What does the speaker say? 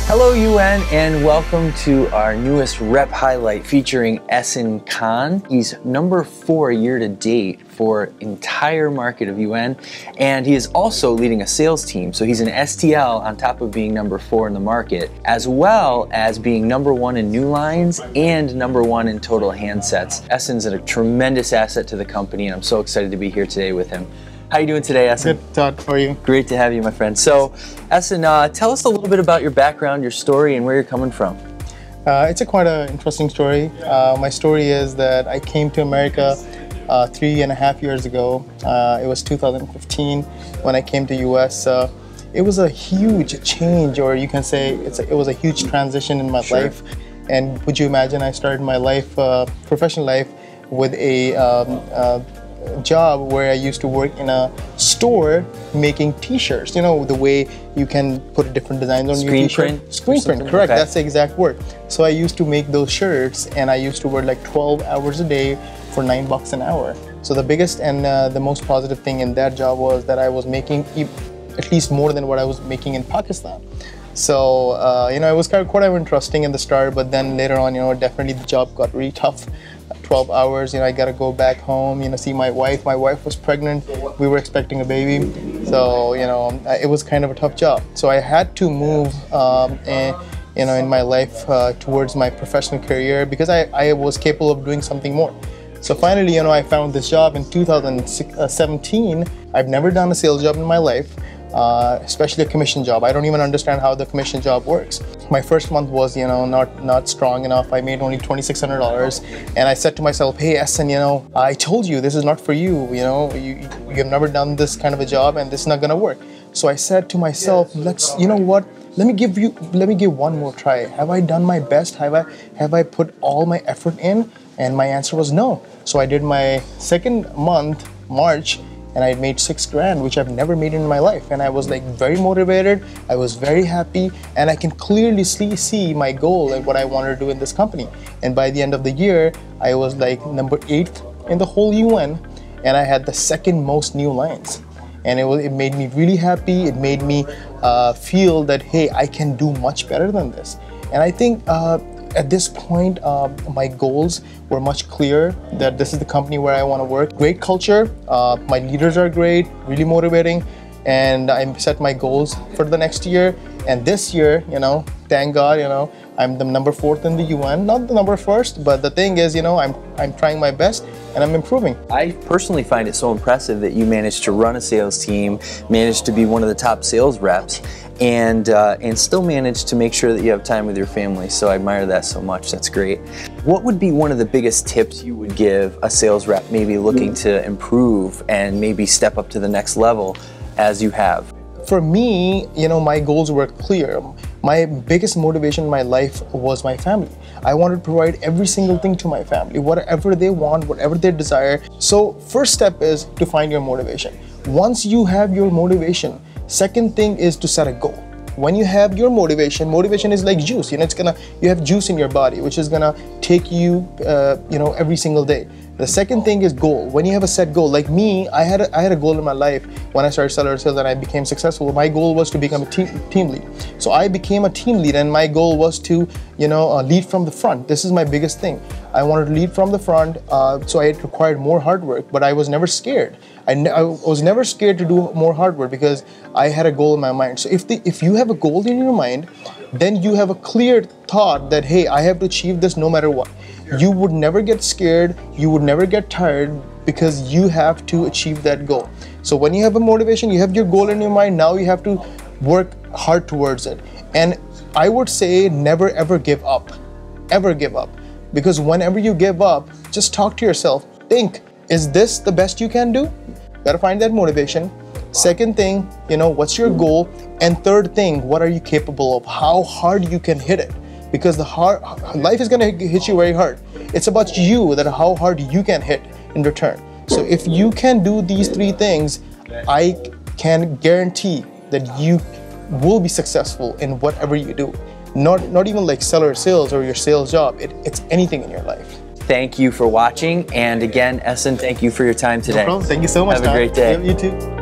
Hello UN, and welcome to our newest rep highlight featuring AHSAN Khan. He's number 4 year to date for entire market of UN, and he is also leading a sales team. So he's an STL on top of being number 4 in the market, as well as being number 1 in new lines and number 1 in total handsets. AHSAN's a tremendous asset to the company, and I'm so excited to be here today with him. How are you doing today, AHSAN? Good, Todd. How are you? Great to have you, my friend. So, AHSAN, tell us a little bit about your background, your story, and where you're coming from. It's quite an interesting story. My story is that I came to America 3.5 years ago. It was 2015 when I came to US. It was a huge change, or you can say it was a huge transition in my life. And would you imagine I started my life, professional life, with a job where I used to work in a store making t-shirts. You know, the way you can put different designs on your t-shirt. Screen print, correct. Okay. That's the exact word. So I used to make those shirts, and I used to work like 12 hours a day for $9 an hour. So the biggest and the most positive thing in that job was that I was making at least more than what I was making in Pakistan. So, you know, it was quite interesting in the start, but then later on, you know, definitely the job got really tough. 12 hours, you know, I gotta go back home, you know, see my wife. My wife was pregnant. We were expecting a baby. So, you know, it was kind of a tough job. So I had to move, you know, in my life towards my professional career because I was capable of doing something more. So finally, you know, I found this job in 2017. I've never done a sales job in my life. Especially a commission job. I don't even understand how the commission job works. My first month was, you know, not strong enough. I made only $2,600, and I said to myself, hey AHSAN, you know, I told you this is not for you. You know, you have never done this kind of a job, and this is not gonna work. So I said to myself, you know what? Let me give one more try. Have I done my best? Have I put all my effort in? And my answer was no. So I did my second month, March, and I made $6 grand, which I've never made in my life. And I was like very motivated. I was very happy, and I can clearly see my goal and what I wanted to do in this company. And by the end of the year, I was like number 8th in the whole UN, and I had the second most new lines. And it made me really happy. It made me feel that, hey, I can do much better than this. And I think at this point, my goals were much clearer, that this is the company where I want to work. Great culture, my leaders are great, really motivating, and I set my goals for the next year. And this year, you know, thank God, you know, I'm the number 4th in the UN, not the number 1st, but the thing is, you know, I'm trying my best and I'm improving. I personally find it so impressive that you managed to run a sales team, managed to be one of the top sales reps, and still manage to make sure that you have time with your family. So I admire that so much. That's great. What would be one of the biggest tips you would give a sales rep maybe looking to improve and maybe step up to the next level as you have? For me, you know, my goals were clear. My biggest motivation in my life was my family. I wanted to provide every single thing to my family, whatever they want, whatever they desire. So first step is to find your motivation. Once you have your motivation, second thing is to set a goal. When you have your motivation is like juice. You know, you have juice in your body, which is gonna take you, you know, every single day. The second thing is goal. When you have a set goal, like me, I had a goal in my life when I started seller sales and I became successful. My goal was to become a team lead. So I became a team lead, and my goal was to, you know, lead from the front. This is my biggest thing. I wanted to lead from the front, so it required more hard work, but I was never scared. I was never scared to do more hard work because I had a goal in my mind. So if you have a goal in your mind, then you have a clear thought that, hey, I have to achieve this no matter what. You would never get scared, you would never get tired, because you have to achieve that goal. So when you have a motivation, you have your goal in your mind, now you have to work hard towards it. And I would say never ever give up, ever give up. Because whenever you give up, just talk to yourself, think, is this the best you can do? Gotta find that motivation. Second thing, you know, what's your goal? And third thing, what are you capable of? How hard you can hit it? Because life is gonna hit you very hard. It's about you, that how hard you can hit in return. So if you can do these 3 things, I can guarantee that you will be successful in whatever you do. Not even like seller sales or your sales job. It's anything in your life. Thank you for watching, and again, AHSAN, thank you for your time today. No problem. Thank you so much. Have a great day. You too.